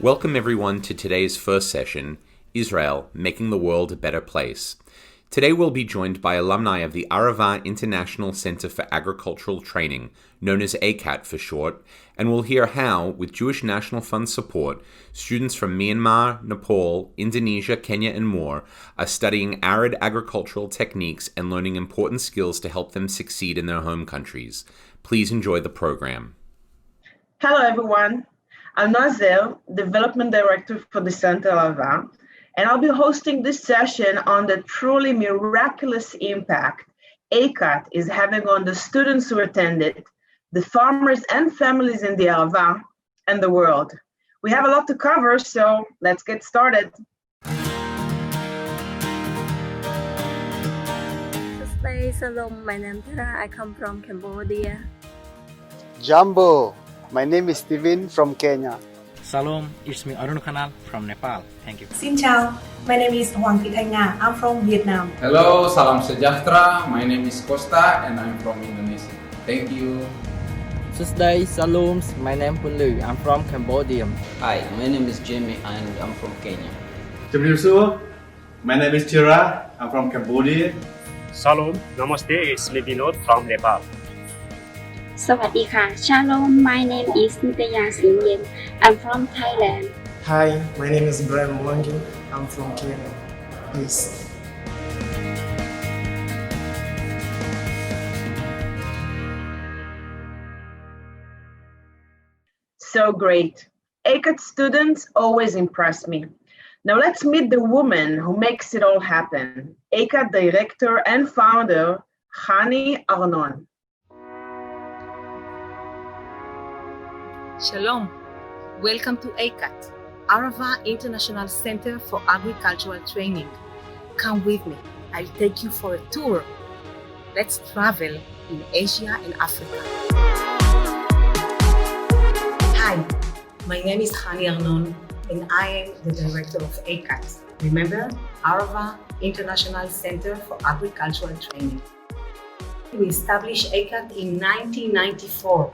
Welcome everyone to today's first session, Israel, Making the World a Better Place. Today we'll be joined by alumni of the Arava International Center for Agricultural Training, known as AICAT for short, and we'll hear how, with Jewish National Fund support, students from Myanmar, Nepal, Indonesia, Kenya, and more are studying arid agricultural techniques and learning important skills to help them succeed in their home countries. Please enjoy the program. Hello everyone, I'm Nazel, Development Director for the Center Arava, and I'll be hosting this session on the truly miraculous impact AICAT is having on the students who attended, the farmers and families in the Arava, and the world. We have a lot to cover, so let's get started. Shalom, my name is Tara. I come from Cambodia. Jumbo, my name is Steven from Kenya. Salam, it's me Arun Khanal from Nepal. Thank you. Xin chào, my name is Hoàng Thị Thanh Nga. I'm from Vietnam. Hello, salam sejahtera. My name is Costa and I'm from Indonesia. Thank you. Tuesday, Salom. My name is Pun Lu. I'm from Cambodia. Hi, my name is Jamie and I'm from Kenya. My name is Tira. I'm from Cambodia. Salam, Namaste. It's me Vinod from Nepal. สวัสดีค่ะ Shalom, my name is Nitaya Sinyen. I'm from Thailand. Hi, my name is Brian Mwangi. I'm from Kenya. Peace. So great. AICAT students always impress me. Now let's meet the woman who makes it all happen. AICAT Director and Founder, Hani Arnon. Shalom. Welcome to AICAT, Arava International Center for Agricultural Training. Come with me. I'll take you for a tour. Let's travel in Asia and Africa. Hi, my name is Hani Arnon and I am the director of AICAT. Remember, Arava International Center for Agricultural Training. We established AICAT in 1994.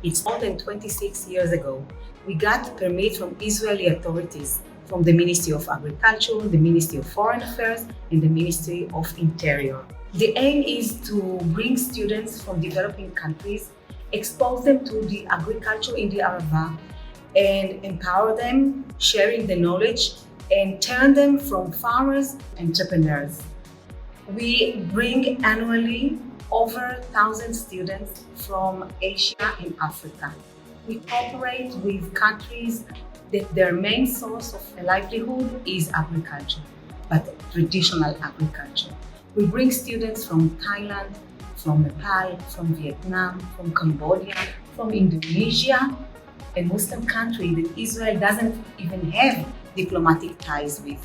It's more than 26 years ago. We got permit from Israeli authorities, from the Ministry of Agriculture, the Ministry of Foreign Affairs, and the Ministry of Interior. The aim is to bring students from developing countries, expose them to the agriculture in the Arava, and empower them, sharing the knowledge, and turn them from farmers to entrepreneurs. We bring annually over 1,000 students from Asia and Africa. We cooperate with countries that their main source of livelihood is agriculture, but traditional agriculture. We bring students from Thailand, from Nepal, from Vietnam, from Cambodia, from Indonesia, a Muslim country that Israel doesn't even have diplomatic ties with.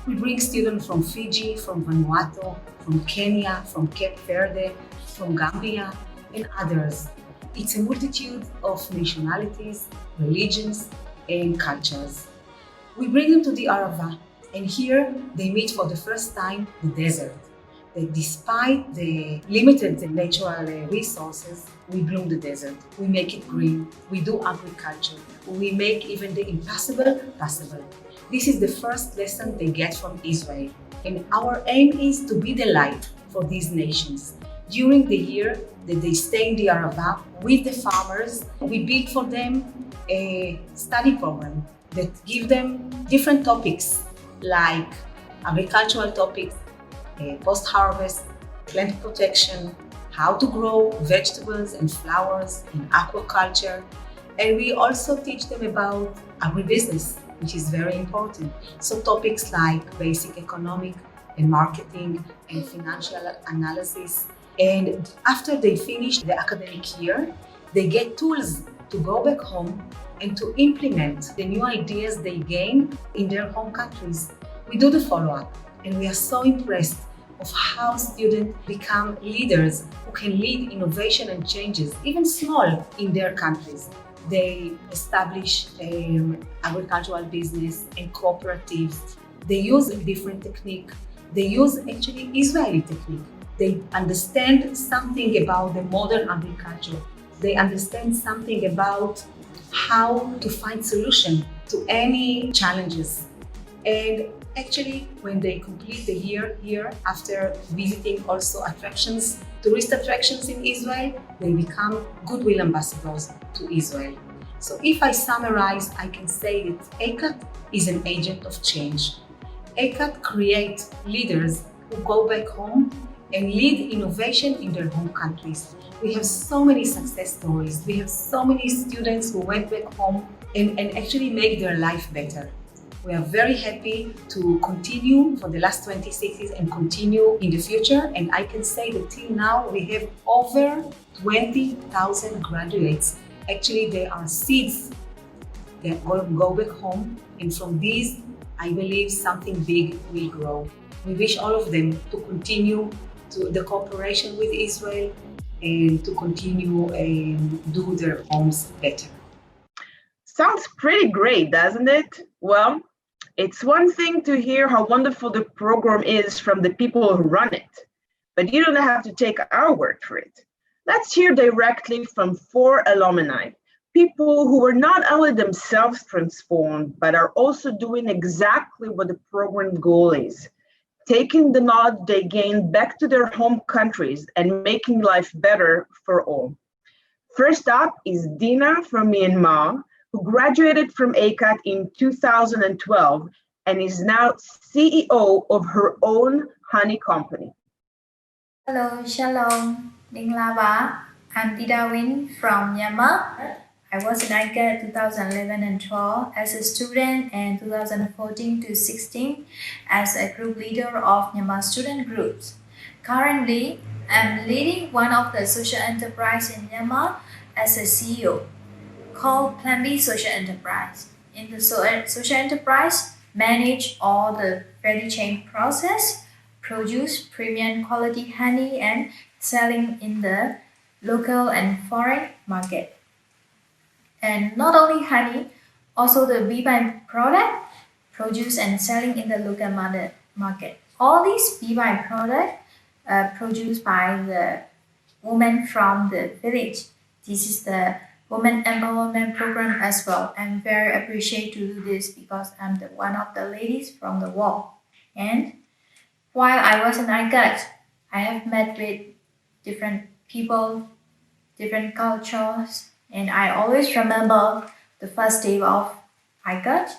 We bring students from Fiji, from Vanuatu, from Kenya, from Cape Verde, from Gambia, and others. It's a multitude of nationalities, religions, and cultures. We bring them to the Arava, and here they meet for the first time the desert. That despite the limited natural resources, we bloom the desert. We make it green. We do agriculture. We make even the impossible possible. This is the first lesson they get from Israel. And our aim is to be the light for these nations. During the year that they stay in the Arava with the farmers, we build for them a study program that give them different topics like agricultural topics, post-harvest, plant protection, how to grow vegetables and flowers in aquaculture. And we also teach them about agribusiness, which is very important. So topics like basic economic and marketing and financial analysis. And after they finish the academic year, they get tools to go back home and to implement the new ideas they gain in their home countries. We do the follow-up, and we are so impressed of how students become leaders who can lead innovation and changes, even small, in their countries. They establish agricultural business and cooperatives. They use a different technique. They use actually Israeli technique. They understand something about the modern agriculture. They understand something about how to find solutions to any challenges. And actually, when they complete the year here, after visiting also attractions, tourist attractions in Israel, they become goodwill ambassadors to Israel. So if I summarize, I can say that AICAT is an agent of change. AICAT creates leaders who go back home and lead innovation in their home countries. We have so many success stories. We have so many students who went back home and actually make their life better. We are very happy to continue for the last 26 years and continue in the future. And I can say that till now we have over 20,000 graduates. Actually, they are seeds that go back home. And from these, I believe something big will grow. We wish all of them to continue to the cooperation with Israel and to continue and do their homes better. Sounds pretty great, doesn't it? Well, it's one thing to hear how wonderful the program is from the people who run it, but you don't have to take our word for it. Let's hear directly from 4 alumni, people who were not only themselves transformed, but are also doing exactly what the program goal is, taking the knowledge they gained back to their home countries and making life better for all. First up is Dina from Myanmar, who graduated from AICAT in 2012 and is now CEO of her own honey company. Hello, Shalom, Dinglaba. I'm Dida Win from Myanmar. I was in AICAT 2011 and 12 as a student and 2014 to 16 as a group leader of Myanmar student groups. Currently, I'm leading one of the social enterprise in Myanmar as a CEO called Plan B Social Enterprise. In the social enterprise, manage all the value chain process, produce premium quality honey and selling in the local and foreign market. And not only honey, also the bee byproduct produced and selling in the local market. All these bee byproducts produced by the women from the village. This is the Women Empowerment Program as well. I'm very appreciated to do this because I'm one of the ladies from the wall. And while I was in AICAT, I have met with different people, different cultures, and I always remember the first day of AICAT.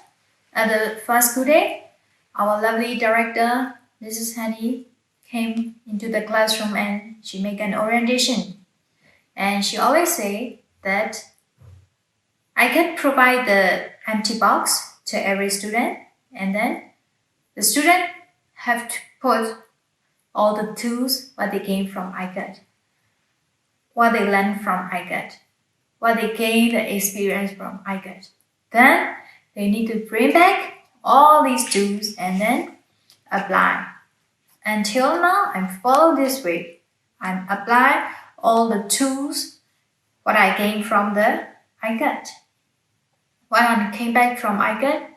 At the first school day, our lovely director, Mrs. Hani, came into the classroom and she made an orientation. And she always say that I can provide the empty box to every student, and then the student have to put all the tools what they gained from AICAT, what they learned from AICAT, what they gained the experience from AICAT. Then they need to bring back all these tools and then apply. Until now, I'm following this way. I'm applying all the tools what I gained from the AICAT. When I came back from AICAT,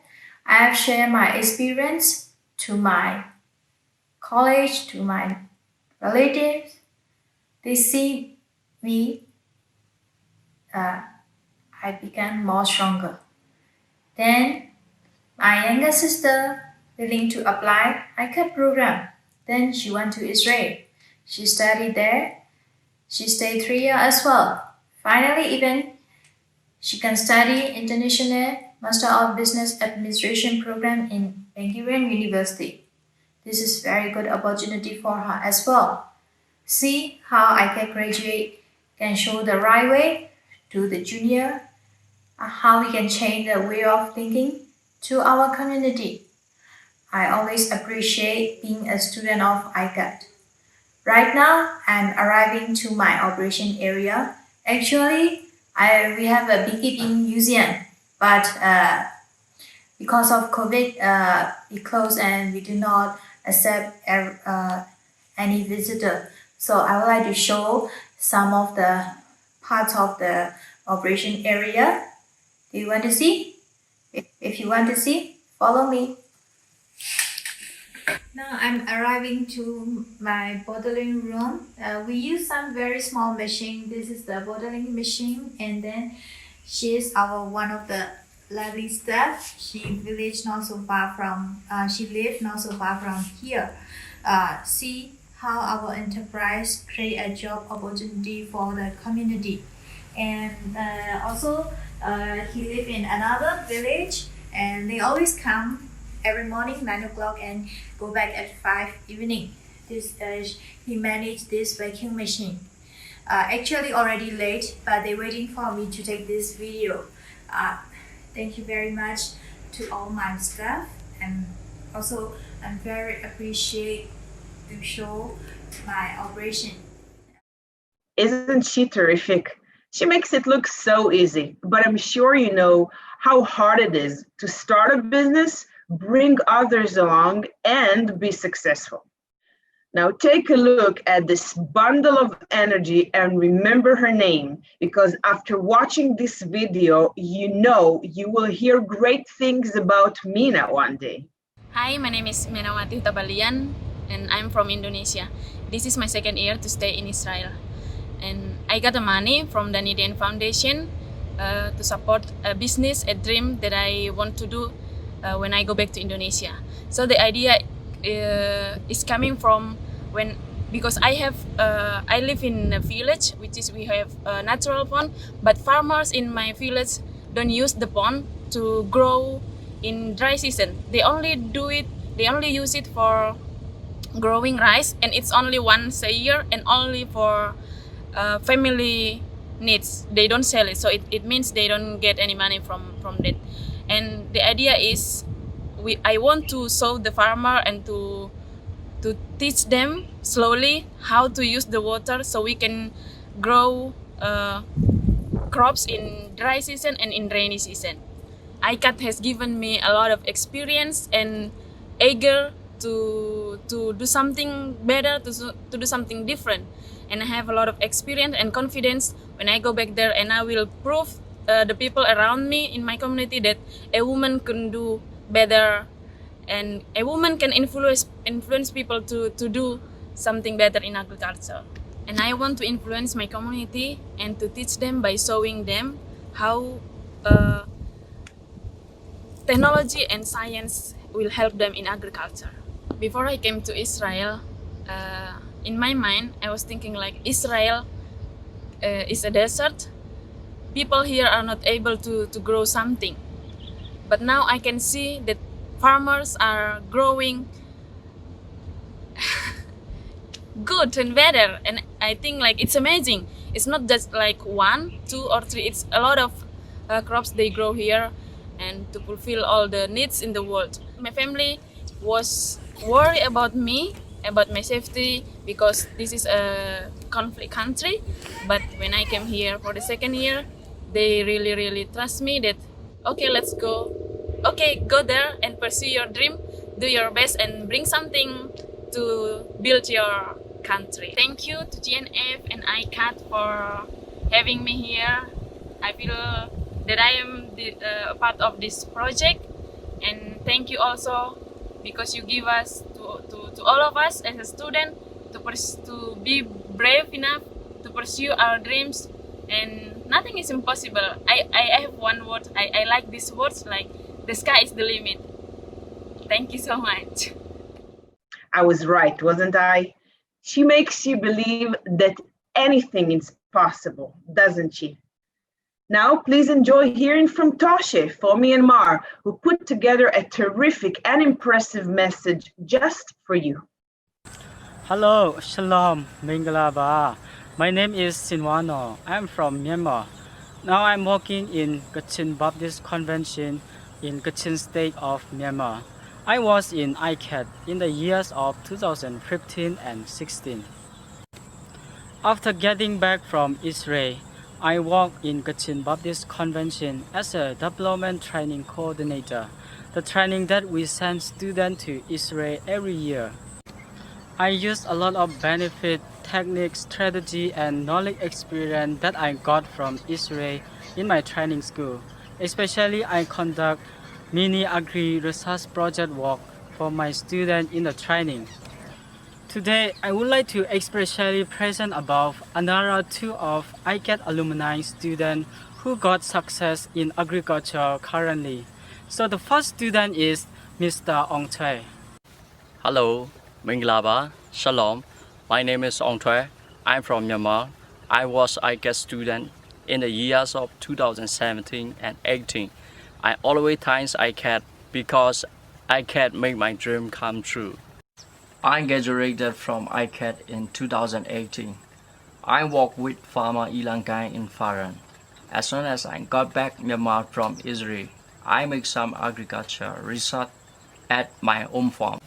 I have shared my experience to my college, to my relatives. They see me, I became more stronger. Then my younger sister willing to apply AICAT program. Then she went to Israel. She studied there. She stayed 3 years as well. Finally, even she can study International Master of Business Administration program in Ben Gurion University. This is very good opportunity for her as well. See how AICAT graduate can show the right way to the junior, how we can change the way of thinking to our community. I always appreciate being a student of AICAT. Right now, I'm arriving to my operation area. Actually, we have a beekeeping museum, but because of COVID, it closed and we do not accept any visitor. So I would like to show some of the parts of the operation area. Do you want to see? If you want to see, follow me. Now I'm arriving to my bottling room. We use some very small machine. This is the bottling machine, and then she is one of the lovely stuff. She lived not so far from here. See how our enterprise create a job opportunity for the community. And also he live in another village, and they always come every morning 9 o'clock and go back at 5 evening. He managed this vacuum machine. Actually already late, but they're waiting for me to take this video. Thank you very much to all my staff, and also I'm very appreciate to show my operation. Isn't she terrific? She makes it look so easy, but I'm sure you know how hard it is to start a business, bring others along, and be successful. Now take a look at this bundle of energy and remember her name, because after watching this video, you know you will hear great things about Mina one day. Hi, my name is Menawati Tabalian and I'm from Indonesia. This is my second year to stay in Israel. And I got the money from the Nidian Foundation to support a business, a dream that I want to do when I go back to Indonesia. So the idea is coming from because I live in a village, which is we have a natural pond, but farmers in my village don't use the pond to grow in dry season. They only use it for growing rice, and it's only once a year and only for family needs. They don't sell it, so it means they don't get any money from that. And the idea is I want to show the farmer and to teach them slowly how to use the water so we can grow crops in dry season and in rainy season. AICAT has given me a lot of experience and eager to do something better, to do something different. And I have a lot of experience and confidence when I go back there, and I will prove the people around me in my community that a woman can do better, and a woman can influence people to do something better in agriculture. And I want to influence my community and to teach them by showing them how technology and science will help them in agriculture. Before I came to Israel, in my mind, I was thinking like Israel is a desert. People here are not able to grow something. But now I can see that farmers are growing good and better. And I think like it's amazing. It's not just like 1, 2 or 3. It's a lot of crops they grow here and to fulfill all the needs in the world. My family was worried about me, about my safety, because this is a conflict country. But when I came here for the second year, they really trust me that, okay, let's go. Okay, go there and pursue your dream, do your best and bring something to build your country. Thank you to GNF and AICAT for having me here. I feel that I am a part of this project, and thank you also because you give us to all of us as a student to be brave enough to pursue our dreams, and nothing is impossible. I have one word, I like these words, like the sky is the limit. Thank you so much. I was right, wasn't I? She makes you believe that anything is possible, doesn't she? Now, please enjoy hearing from Toshe for Myanmar, who put together a terrific and impressive message just for you. Hello, Shalom, Mingalaba. My name is Sinwano. I'm from Myanmar. Now I'm working in Kachin Baptist Convention in Kachin State of Myanmar. I was in AICAT in the years of 2015 and 16. After getting back from Israel, I worked in Kachin Baptist Convention as a development training coordinator, the training that we send students to Israel every year. I used a lot of benefit, technique, strategy, and knowledge experience that I got from Israel in my training school. Especially, I conduct mini agri research project work for my students in the training. Today, I would like to especially present about another two of AICAT alumni students who got success in agriculture currently. So the first student is Mr. Ong Thue. Hello, Minglaba, Shalom. My name is Ong Thue. I'm from Myanmar. I was AICAT student in the years of 2017 and 18. I always thank AICAT because AICAT made my dream come true. I graduated from AICAT in 2018. I worked with farmer Ilankai in Faran. As soon as I got back Myanmar from Israel, I made some agriculture research at my home farm.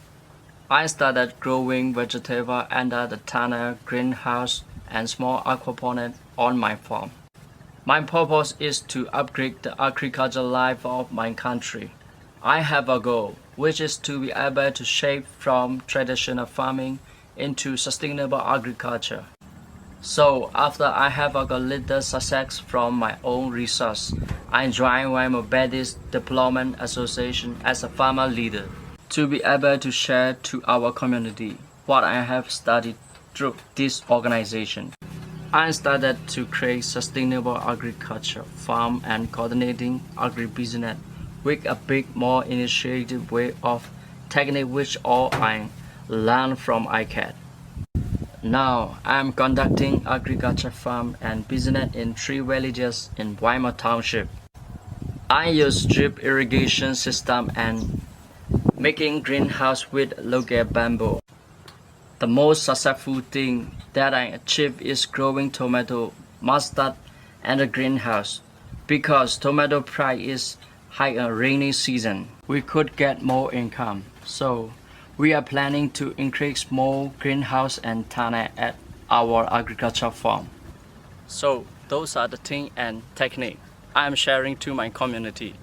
I started growing vegetables under the tunnel greenhouse and small aquaponics on my farm. My purpose is to upgrade the agricultural life of my country. I have a goal, which is to be able to shape from traditional farming into sustainable agriculture. So after I have got little success from my own research, I joined Myanmar Buddhist Development Association as a farmer leader to be able to share to our community what I have studied through this organization. I started to create sustainable agriculture, farm and coordinating agribusiness with a big more initiative way of technique which all I learned from AICAT. Now I am conducting agriculture farm and business in 3 villages in Weimar Township. I use drip irrigation system and making greenhouse with local bamboo. The most successful thing that I achieved is growing tomato, mustard, and a greenhouse. Because tomato price is high in rainy season, we could get more income. So we are planning to increase more greenhouse and tunnel at our agriculture farm. So those are the things and technique I am sharing to my community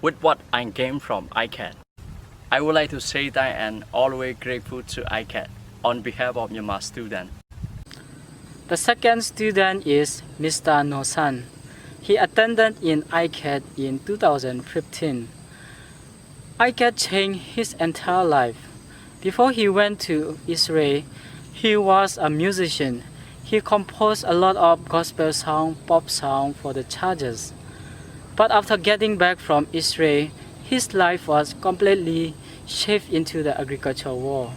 with what I gained from AICAT. I would like to say that I am always grateful to AICAT on behalf of Myanmar students. The second student is Mr. Nosan. He attended in AICAT in 2015. AICAT changed his entire life. Before he went to Israel, he was a musician. He composed a lot of gospel songs, pop songs for the churches. But after getting back from Israel, his life was completely shifted into the agricultural world.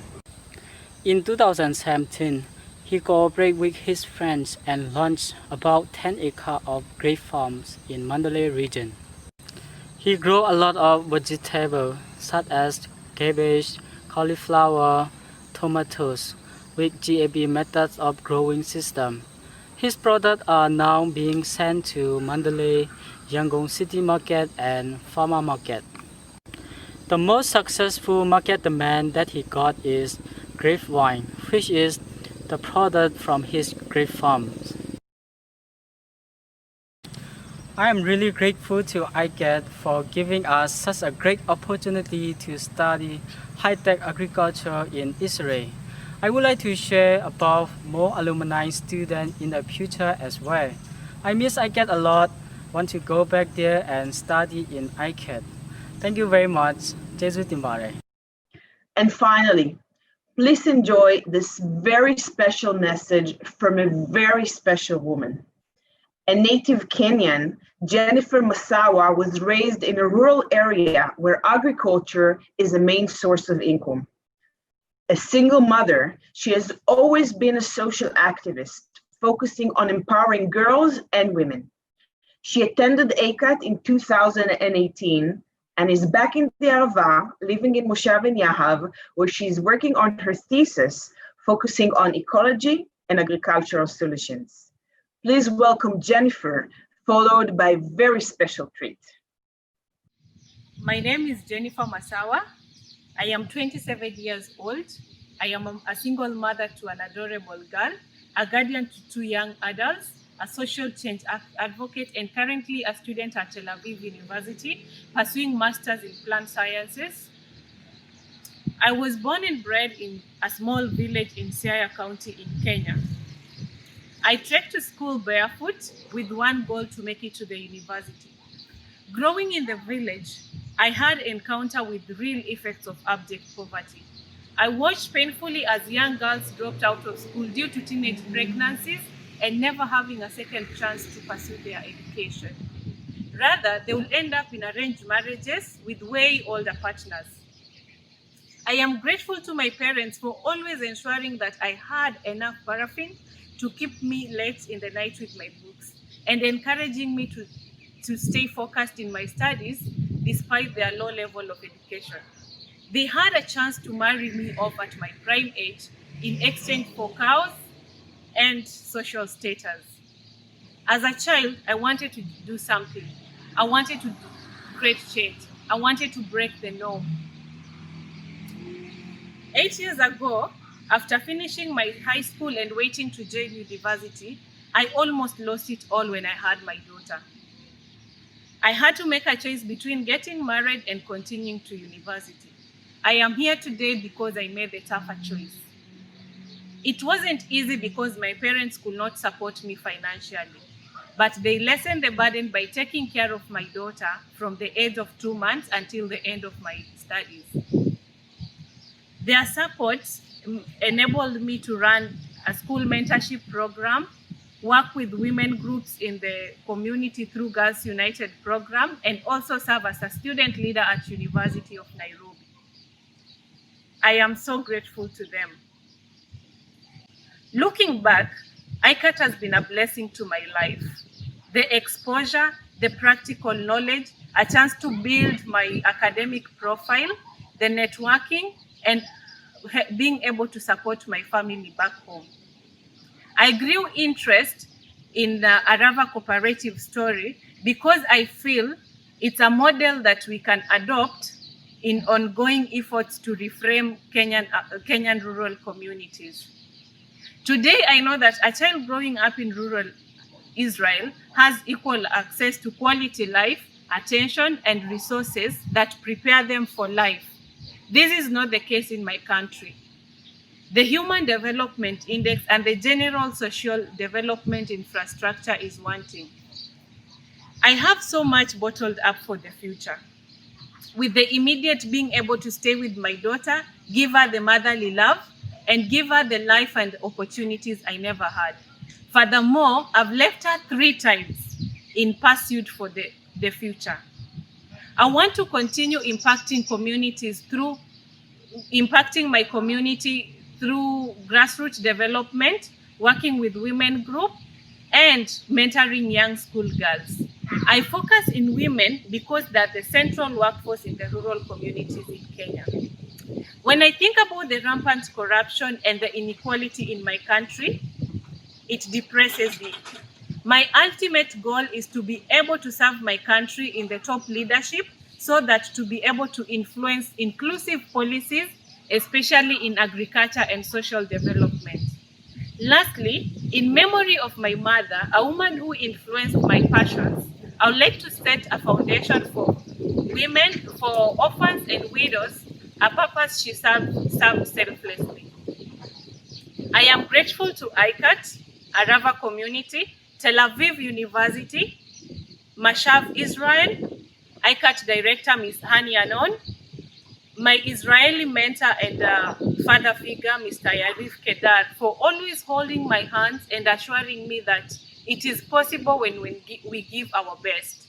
In 2017, he cooperated with his friends and launched about 10 acres of grape farms in Mandalay region. He grew a lot of vegetables such as cabbage, cauliflower, tomatoes with GAP methods of growing system. His products are now being sent to Mandalay, Yangon City Market and Farmer Market. The most successful market demand that he got is grape wine, which is the product from his grape farms. I am really grateful to AICAT for giving us such a great opportunity to study high-tech agriculture in Israel. I would like to share about more alumni students in the future as well. I miss AICAT a lot, want to go back there and study in AICAT. Thank you very much. Jesu Timbare. And finally, please enjoy this very special message from a very special woman. A native Kenyan, Jennifer Masawa was raised in a rural area where agriculture is a main source of income. A single mother, she has always been a social activist, focusing on empowering girls and women. She attended AICAT in 2018 and is back in the Arava, living in Moshav and Yahav, where she's working on her thesis, focusing on ecology and agricultural solutions. Please welcome Jennifer, followed by a very special treat. My name is Jennifer Masawa. I am 27 years old. I am a single mother to an adorable girl, a guardian to 2 young adults, a social change advocate, and currently a student at Tel Aviv University, pursuing masters in plant sciences. I was born and bred in a small village in Siaya County in Kenya. I trekked to school barefoot with one goal to make it to the university. Growing in the village, I had encounter with real effects of abject poverty. I watched painfully as young girls dropped out of school due to teenage pregnancies and never having a second chance to pursue their education. Rather, they will end up in arranged marriages with way older partners. I am grateful to my parents for always ensuring that I had enough paraffin to keep me late in the night with my books and encouraging me to stay focused in my studies despite their low level of education. They had a chance to marry me off at my prime age in exchange for cows and social status. As a child, I wanted to do something. I wanted to create change. I wanted to break the norm. 8 years ago, after finishing my high school and waiting to join university, I almost lost it all when I had my daughter. I had to make a choice between getting married and continuing to university. I am here today because I made the tougher choice. It wasn't easy because my parents could not support me financially, but they lessened the burden by taking care of my daughter from the age of 2 months until the end of my studies. Their support enabled me to run a school mentorship program, work with women groups in the community through Girls United program, and also serve as a student leader at University of Nairobi. I am so grateful to them. Looking back, AICAT has been a blessing to my life. The exposure, the practical knowledge, a chance to build my academic profile, the networking, and being able to support my family back home. I grew interest in the Arava cooperative story because I feel it's a model that we can adopt in ongoing efforts to reframe Kenyan rural communities. Today, I know that a child growing up in rural Israel has equal access to quality life, attention, and resources that prepare them for life. This is not the case in my country. The Human Development Index and the general social development infrastructure is wanting. I have so much bottled up for the future. With the immediate being able to stay with my daughter, give her the motherly love, and give her the life and opportunities I never had. Furthermore, I've left her 3 times in pursuit for the future. I want to continue impacting my community through grassroots development, working with women group, and mentoring young school girls. I focus in women because they're the central workforce in the rural communities in Kenya. When I think about the rampant corruption and the inequality in my country, it depresses me. My ultimate goal is to be able to serve my country in the top leadership so that to be able to influence inclusive policies, especially in agriculture and social development. Lastly, in memory of my mother, a woman who influenced my passions, I would like to set a foundation for women, for orphans and widows, a purpose she served selflessly. I am grateful to AICAT, Arava Community, Tel Aviv University, Mashav Israel, AICAT Director Ms. Hani Anon, my Israeli mentor and father figure, Mr. Yarif Kedar, for always holding my hands and assuring me that it is possible when we give our best.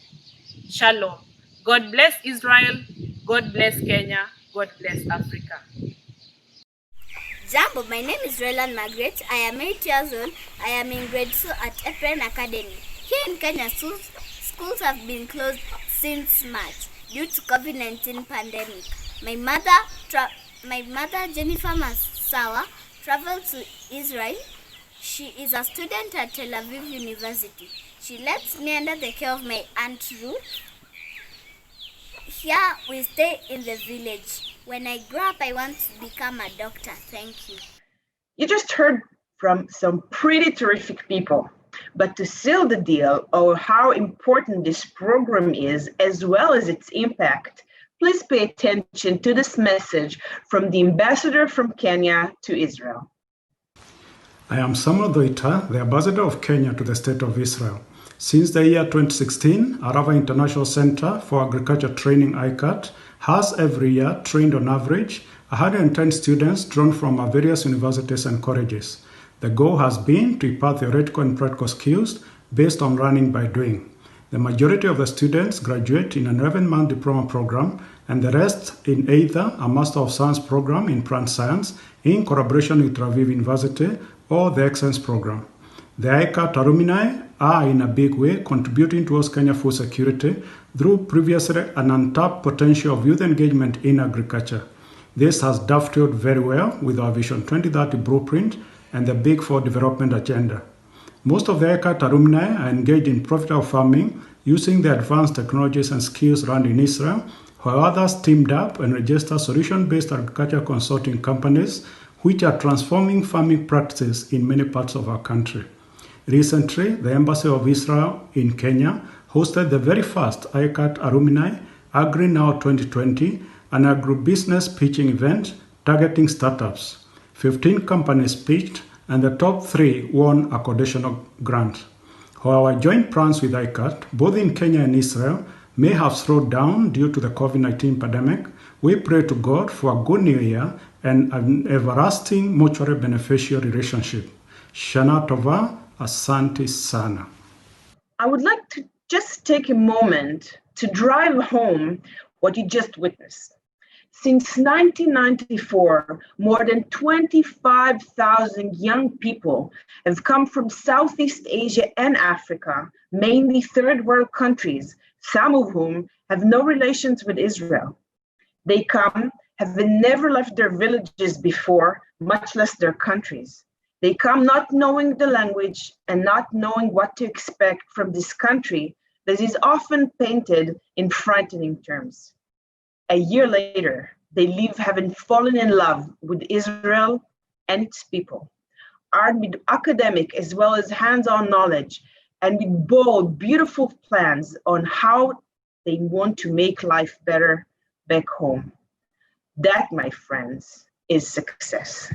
Shalom. God bless Israel. God bless Kenya. God bless Africa. Jambo, my name is Roland Margaret. I am 8 years old. I am in grade 2 at Epren Academy. Here in Kenya, schools have been closed since March due to COVID-19 pandemic. My mother, Jennifer Masawa, traveled to Israel. She is a student at Tel Aviv University. She left me under the care of my Aunt Ruth. Here we stay in the village. When I grow up, I want to become a doctor. Thank you. You just heard from some pretty terrific people. But to seal the deal or how important this program is, as well as its impact, please pay attention to this message from the ambassador from Kenya to Israel. I am Samuel Doita, the ambassador of Kenya to the State of Israel. Since the year 2016, Arava International Center for Agriculture Training, AICAT, has every year trained on average 110 students drawn from our various universities and colleges. The goal has been to impart theoretical and practical skills based on learning by doing. The majority of the students graduate in an 11-month diploma program and the rest in either a Master of Science program in plant science in collaboration with Raviv University or the Excellence program. The AICAT alumni are in a big way contributing towards Kenya food security through previously an untapped potential of youth engagement in agriculture. This has dovetailed very well with our Vision 2030 blueprint and the Big Four development agenda. Most of the AICAT alumni are engaged in profitable farming using the advanced technologies and skills learned in Israel, while others teamed up and registered solution-based agriculture consulting companies which are transforming farming practices in many parts of our country. Recently, the Embassy of Israel in Kenya hosted the very first AICAT alumni AgriNow 2020, an agribusiness pitching event targeting startups. 15 companies pitched, and the top 3 won a conditional grant. While our joint plans with AICAT, both in Kenya and Israel, may have slowed down due to the COVID-19 pandemic, we pray to God for a good new year and an everlasting mutually beneficial relationship. Shana Tova, Asante Sana. I would like to just take a moment to drive home what you just witnessed. Since 1994, more than 25,000 young people have come from Southeast Asia and Africa, mainly third world countries, some of whom have no relations with Israel. They come, having never left their villages before, much less their countries. They come not knowing the language and not knowing what to expect from this country that is often painted in frightening terms. A year later, they leave having fallen in love with Israel and its people, armed with academic as well as hands-on knowledge and with bold, beautiful plans on how they want to make life better back home. That, my friends, is success.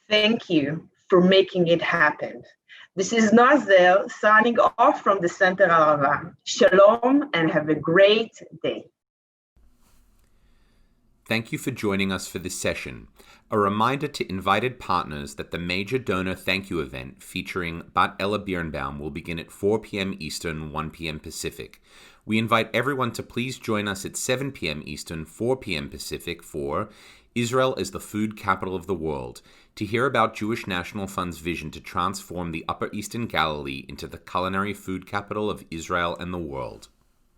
Thank you for making it happen. This is Nazel signing off from the Center Arava. Shalom and have a great day. Thank you for joining us for this session. A reminder to invited partners that the major donor thank you event featuring Bat Ella Birnbaum will begin at 4 p.m. Eastern, 1 p.m. Pacific. We invite everyone to please join us at 7 p.m. Eastern, 4 p.m. Pacific for Israel as the Food Capital of the World, to hear about Jewish National Fund's vision to transform the Upper Eastern Galilee into the culinary food capital of Israel and the world.